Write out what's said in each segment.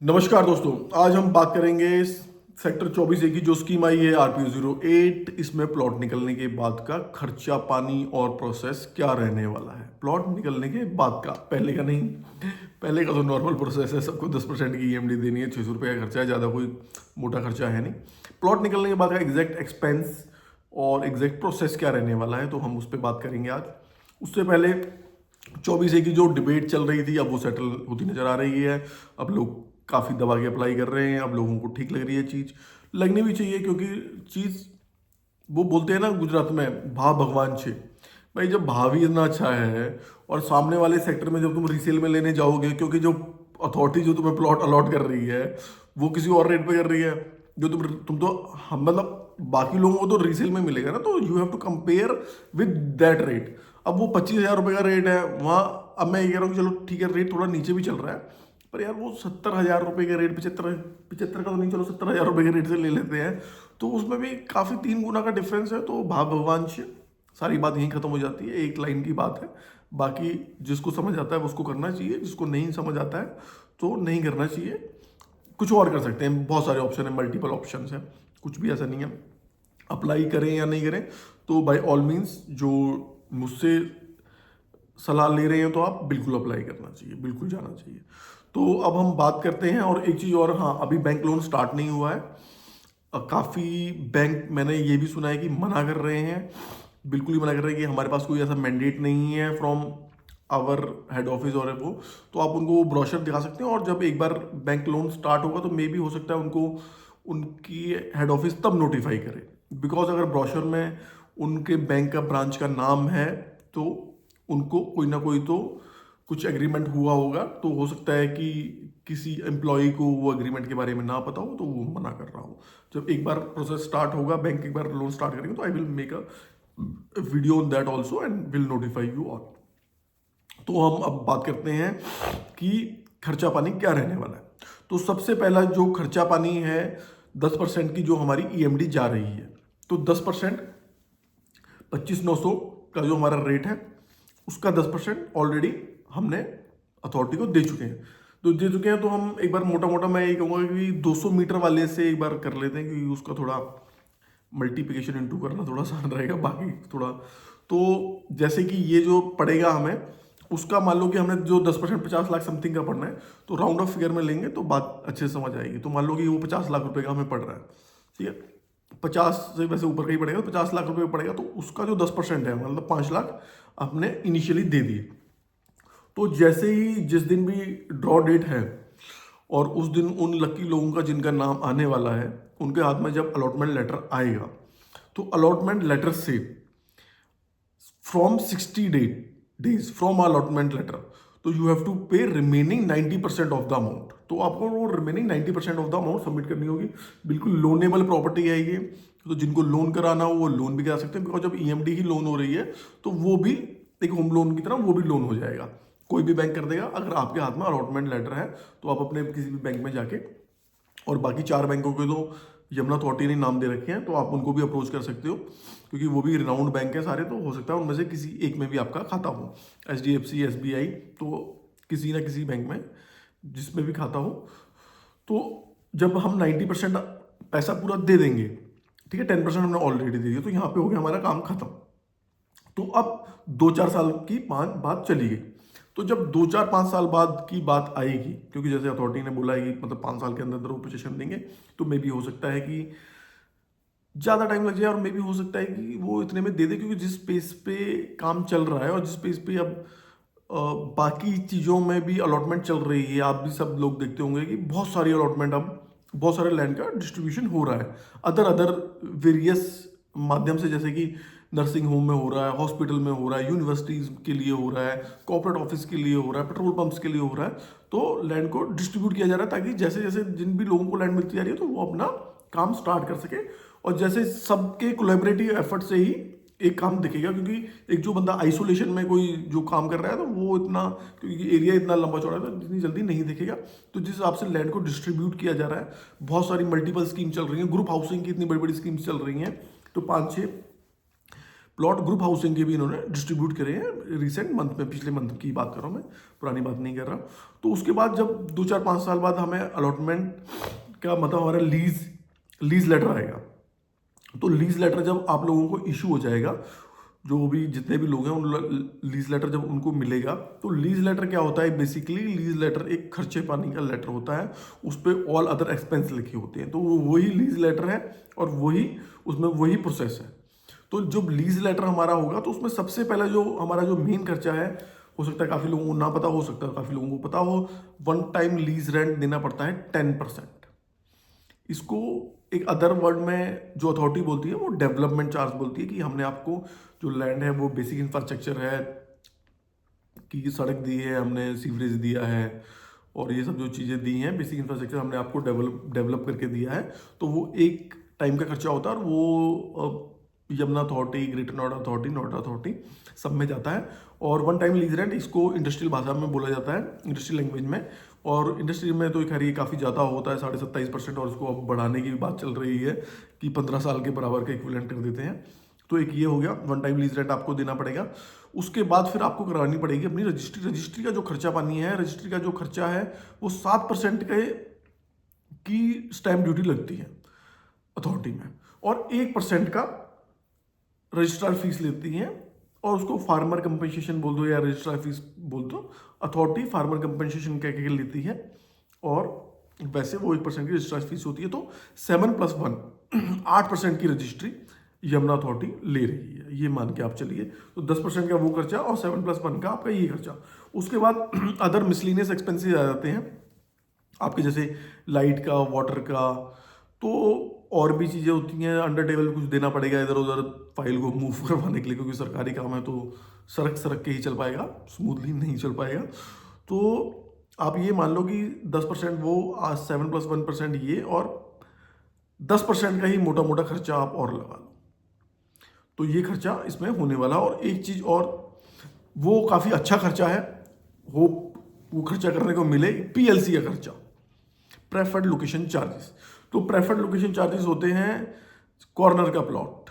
नमस्कार दोस्तों। आज हम बात करेंगे सेक्टर 24A की जो स्कीम आई है RPO08। इसमें प्लॉट निकलने के बाद का खर्चा पानी और प्रोसेस क्या रहने वाला है। प्लॉट निकलने के बाद का, पहले का नहीं। पहले का तो नॉर्मल प्रोसेस है, सबको 10% की EMD देनी है, 600 रुपये का खर्चा है, ज़्यादा कोई मोटा खर्चा है नहीं। प्लॉट निकलने के बाद का एग्जैक्ट एक्सपेंस और एग्जैक्ट प्रोसेस क्या रहने वाला है, तो हम उस पर बात करेंगे आज। उससे पहले 24A की जो डिबेट चल रही थी, अब वो सेटल होती नजर आ रही है। अब लोग काफ़ी दबा के अप्लाई कर रहे हैं, अब लोगों को ठीक लग रही है चीज़। लगनी भी चाहिए, क्योंकि चीज़ वो बोलते हैं ना गुजरात में, भाव भगवान छे। भाई जब भाव ही इतना अच्छा है और सामने वाले सेक्टर में जब तुम रीसेल में लेने जाओगे, क्योंकि जो अथॉरिटी जो तुम्हें प्लॉट अलॉट कर रही है वो किसी और रेट पे कर रही है, जो तुम तो हम मतलब बाकी लोगों को तो रीसेल में मिलेगा ना, तो you have to compare with that rate. अब वो 25,000 रुपये का रेट है वहाँ। अब मैं ये कह रहा हूँ कि चलो ठीक है, रेट थोड़ा नीचे भी चल रहा है, पर यार वो 70,000 रुपये के रेट, 75 का तो नहीं, चलो 70,000 रुपये के रेट से ले लेते हैं, तो उसमें भी काफ़ी 3 गुना का डिफरेंस है। तो भाव भगवान से सारी बात यहीं खत्म हो जाती है, एक लाइन की बात है। बाकी जिसको समझ आता है उसको करना चाहिए, जिसको नहीं समझ आता है तो नहीं करना चाहिए। कुछ और कर सकते हैं, बहुत सारे ऑप्शन है, मल्टीपल ऑप्शन है, कुछ भी ऐसा नहीं है। अप्लाई करें या नहीं करें, तो बाय ऑल मीन्स जो मुझसे सलाह ले रहे हैं तो आप बिल्कुल अप्लाई करना चाहिए, बिल्कुल जाना चाहिए। तो अब हम बात करते हैं। और एक चीज़ और, हाँ, अभी बैंक लोन स्टार्ट नहीं हुआ है। काफ़ी बैंक मैंने ये भी सुना है कि मना कर रहे हैं, बिल्कुल ही मना कर रहे हैं कि हमारे पास कोई ऐसा मैंडेट नहीं है फ्रॉम आवर हेड ऑफिस और वो। तो आप उनको वो ब्रोशर दिखा सकते हैं, और जब एक बार बैंक लोन स्टार्ट होगा तो मे भी हो सकता है उनको उनकी हेड ऑफिस तब नोटिफाई करे। बिकॉज अगर ब्रोशर में उनके बैंक का ब्रांच का नाम है तो उनको कोई ना कोई तो कुछ एग्रीमेंट हुआ होगा। तो हो सकता है कि किसी एम्प्लॉय को वो एग्रीमेंट के बारे में ना पता हो, तो वो मना कर रहा हो। जब एक बार प्रोसेस स्टार्ट होगा, बैंक एक बार लोन स्टार्ट करेंगे, तो I will make a video on that also and will notify you all. तो हम अब बात करते हैं कि खर्चा पानी क्या रहने वाला है। तो सबसे पहला जो खर्चा पानी है, 10% की जो हमारी EMD जा रही है, तो 10% 25,900 का जो हमारा रेट है, उसका 10% ऑलरेडी हमने अथॉरिटी को दे चुके हैं। तो दे चुके हैं, तो हम एक बार मोटा मोटा मैं ये कहूँगा कि 200 मीटर वाले से एक बार कर लेते हैं, क्योंकि उसका थोड़ा मल्टीप्लिकेशन इनटू करना थोड़ा आसान रहेगा। बाकी थोड़ा तो जैसे कि ये जो पड़ेगा हमें, उसका मान लो कि हमने जो 10% 50 लाख समथिंग का पड़ना है, तो राउंड ऑफ फिगर में लेंगे तो बात अच्छे से समझ आएगी। तो मान लो कि वो 50 लाख रुपए का हमें पड़ रहा है, ठीक है, 50 से वैसे ऊपर का ही पड़ेगा, 50 लाख रुपए पड़ेगा, तो उसका जो 10% है, मतलब 5 लाख आपने इनिशियली दे दिए। तो जैसे ही जिस दिन भी ड्रॉ डेट है और उस दिन उन लकी लोगों का जिनका नाम आने वाला है, उनके हाथ में जब अलॉटमेंट लेटर आएगा, तो अलॉटमेंट लेटर से from 60 days from allotment letter, तो you have to pay remaining 90% of the amount. तो आपको वो remaining 90% of the amount submit करनी होगी। बिल्कुल लोनेबल प्रॉपर्टी है ये, तो जिनको लोन कराना हो वो लोन भी करा सकते हैं। बिकॉज जब EMD की लोन हो रही है, तो वो भी एक होम लोन की तरह वो भी लोन हो जाएगा, कोई भी बैंक कर देगा। अगर आपके हाथ में अलॉटमेंट लेटर है, तो आप अपने किसी भी बैंक में जाके, और बाकी 4 बैंकों के तो यमुना अथॉरिटी ने नाम दे रखे हैं, तो आप उनको भी अप्रोच कर सकते हो, क्योंकि वो भी रिनाउंड बैंक है सारे। तो हो सकता है उनमें से किसी एक में भी आपका खाता हो, HDFC, SBI, तो किसी ना किसी बैंक में जिसमें भी खाता हो। तो जब हम 90% पैसा पूरा दे देंगे, ठीक है, 10% हमने ऑलरेडी दे दिया, तो यहाँ पे हो गया हमारा काम खत्म। तो अब 2-4 साल की बात चली गई। तो जब 2-4-5 साल बाद की बात आएगी, क्योंकि जैसे अथॉरिटी ने बोला है कि मतलब 5 साल के अंदर वो पोजीशन देंगे, तो मे भी हो सकता है कि ज़्यादा टाइम लग जाए, और मे भी हो सकता है कि वो इतने में दे दे, क्योंकि जिस पेस पे काम चल रहा है और जिस पेस पे अब बाकी चीज़ों में भी अलॉटमेंट चल रही है, आप भी सब लोग देखते होंगे कि बहुत सारी अलॉटमेंट, अब बहुत सारे लैंड का डिस्ट्रीब्यूशन हो रहा है अदर वेरियस माध्यम से, जैसे कि नर्सिंग होम में हो रहा है, हॉस्पिटल में हो रहा है, यूनिवर्सिटीज़ के लिए हो रहा है, कॉर्पोरेट ऑफिस के लिए हो रहा है, पेट्रोल पंप्स के लिए हो रहा है। तो लैंड को डिस्ट्रीब्यूट किया जा रहा है, ताकि जैसे जैसे जिन भी लोगों को लैंड मिलती जा रही है, तो वो अपना काम स्टार्ट कर सके। और जैसे सबके कोलैबोरेटिव एफर्ट से ही एक काम दिखेगा, क्योंकि एक जो बंदा आइसोलेशन में कोई जो काम कर रहा है, तो वो इतना, क्योंकि एरिया इतना लंबा चौड़ा है, तो इतनी जल्दी नहीं दिखेगा। तो जिस हिसाब से लैंड को डिस्ट्रीब्यूट किया जा रहा है, बहुत सारी मल्टीपल स्कीम चल रही हैं, ग्रुप हाउसिंग की इतनी बड़ी बड़ी स्कीम्स चल रही हैं, तो 5-6 प्लॉट ग्रुप हाउसिंग के भी इन्होंने डिस्ट्रीब्यूट करे हैं रिसेंट मंथ में, पिछले मंथ की बात कर रहा हूँ मैं, पुरानी बात नहीं कर रहा। तो उसके बाद जब 2-4-5 साल बाद हमें अलॉटमेंट का मतलब हमारा लीज लेटर आएगा, तो लीज लेटर जब आप लोगों को इशू हो जाएगा, जो भी जितने भी लोग हैं उन लीज लेटर जब उनको मिलेगा, तो लीज लेटर क्या होता है, बेसिकली लीज लेटर एक खर्चे पानी का लेटर होता है, उस पर ऑल अदर एक्सपेंस लिखे होते हैं, तो वही लीज लेटर है और वही उसमें वही प्रोसेस है। तो जब लीज लेटर हमारा होगा तो उसमें सबसे पहले जो हमारा जो मेन खर्चा है, हो सकता है काफ़ी लोगों को ना पता, हो सकता है काफ़ी लोगों को पता हो, वन टाइम लीज रेंट देना पड़ता है 10%। इसको एक अदर वर्ड में जो अथॉरिटी बोलती है वो डेवलपमेंट चार्ज बोलती है, कि हमने आपको जो लैंड है वो बेसिक इंफ्रास्ट्रक्चर है, कि सड़क दी है हमने, सीवरेज दिया है और ये सब जो चीज़ें दी हैं, बेसिक इंफ्रास्ट्रक्चर हमने आपको डेवलप करके दिया है, तो वो एक टाइम का खर्चा होता है और वो Yamuna authority, greater Noida authority, Noida authority सब में जाता है। और वन टाइम लीज रेंट इसको इंडस्ट्रियल भाषा में बोला जाता है, इंडस्ट्रियल लैंग्वेज में, और इंडस्ट्री में तो खैर ये काफ़ी ज़्यादा होता है 27.5%, और इसको अब बढ़ाने की भी बात चल रही है कि 15 साल के बराबर का इक्विवेलेंट कर देते हैं। तो एक ये हो गया, वन टाइम लीज रेंट आपको देना पड़ेगा। उसके बाद फिर आपको करानी पड़ेगी अपनी रजिस्ट्री का जो खर्चा पानी है, रजिस्ट्री का जो खर्चा है वो 7% की स्टैंप ड्यूटी लगती है अथॉरिटी में, और 1% का रजिस्ट्रार फीस लेती हैं, और उसको फार्मर कंपनसेशन बोल दो या रजिस्ट्रार फीस बोल दो, अथॉरिटी फार्मर कंपनसेशन कह के लेती है, और वैसे वो 1% की रजिस्ट्रार फीस होती है। तो 7+1 8% की रजिस्ट्री यमुना अथॉरिटी ले रही है, ये मान के आप चलिए। तो 10% का वो खर्चा और 7+1 का आपका ये खर्चा। उसके बाद अदर मिसलिनियस एक्सपेंसेस आ जाते हैं आपके, जैसे लाइट का, वाटर का, तो और भी चीज़ें होती हैं, अंडर टेबल कुछ देना पड़ेगा इधर उधर फाइल को मूव करवाने के लिए, क्योंकि सरकारी काम है तो सरक के ही चल पाएगा, स्मूथली नहीं चल पाएगा। तो आप ये मान लो कि 10% वो, 7+1% ये, और 10% का ही मोटा मोटा खर्चा आप और लगा लो। तो ये खर्चा इसमें होने वाला। और एक चीज़ और, वो काफ़ी अच्छा खर्चा है, वो खर्चा करने को मिले, PLC का खर्चा, प्रेफर्ड लोकेशन चार्जेस। तो प्रेफर्ड लोकेशन चार्जेस होते हैं कॉर्नर का प्लॉट,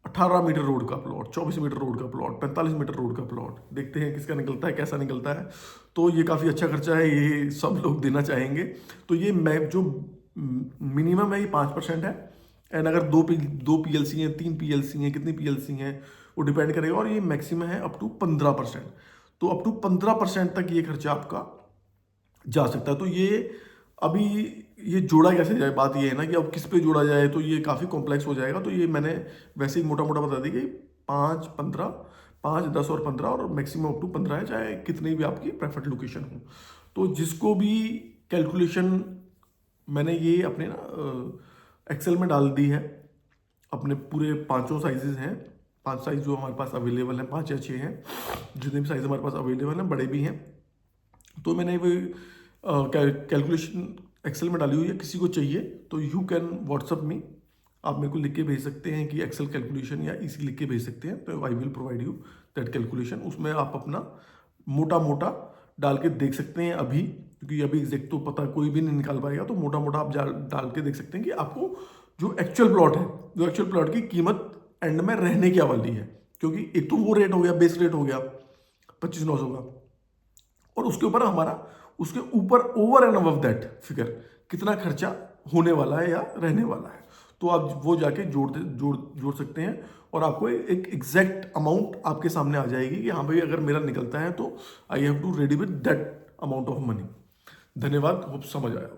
18 मीटर रोड का प्लॉट, 24 मीटर रोड का प्लॉट, 45 मीटर रोड का प्लॉट, देखते हैं किसका निकलता है, कैसा निकलता है। तो ये काफ़ी अच्छा खर्चा है, ये सब लोग देना चाहेंगे। तो ये जो मिनिमम है ये 5% है, एंड अगर दो PLC हैं, 3 PLC हैं, कितनी PLC हैं वो डिपेंड करेगा, और ये मैक्सिमम है अप टू 15%। तो अप टू 15% तक ये खर्चा आपका जा सकता है। तो ये अभी ये जोड़ा कैसे जाए, बात ये है ना कि अब किस पे जोड़ा जाए, तो ये काफ़ी कॉम्प्लेक्स हो जाएगा। तो ये मैंने वैसे ही मोटा मोटा बता दी कि 5, 15, 5, 10 और 15, और मैक्सिमम अप टू 15 है, चाहे कितनी भी आपकी प्रेफर्ड लोकेशन हो। तो जिसको भी कैलकुलेशन मैंने ये अपने ना एक्सेल में डाल दी है, अपने पूरे 5 साइजेस हैं, 5 साइज जो हमारे पास अवेलेबल हैं, 5 या 6 हैं, जितने भी साइज हमारे पास अवेलेबल हैं, बड़े भी हैं। तो मैंने वो कैलकुलेशन एक्सेल में डाली हुई है, किसी को चाहिए तो यू कैन व्हाट्सअप मी, आप मेरे को लिख के भेज सकते हैं कि एक्सेल कैलकुलेशन, या इसी लिख के भेज सकते हैं, तो I will provide you that calculation. उसमें आप अपना मोटा मोटा डाल के देख सकते हैं अभी, क्योंकि अभी एग्जैक्ट तो पता कोई भी नहीं निकाल पाएगा, तो मोटा मोटा आप डाल के देख सकते हैं कि आपको जो एक्चुअल प्लॉट है, जो एक्चुअल प्लॉट की कीमत एंड में रहने क्या वाली है। क्योंकि एक तो वो रेट हो गया, बेस रेट हो गया 25,900 का, और उसके ऊपर हमारा, उसके ऊपर over and above that figure कितना खर्चा होने वाला है या रहने वाला है। तो आप वो जाके जोड़ सकते हैं, और आपको एक एग्जैक्ट अमाउंट आपके सामने आ जाएगी कि हाँ भाई अगर मेरा निकलता है तो I have to ready with that amount of money. धन्यवाद, होप समझ आया।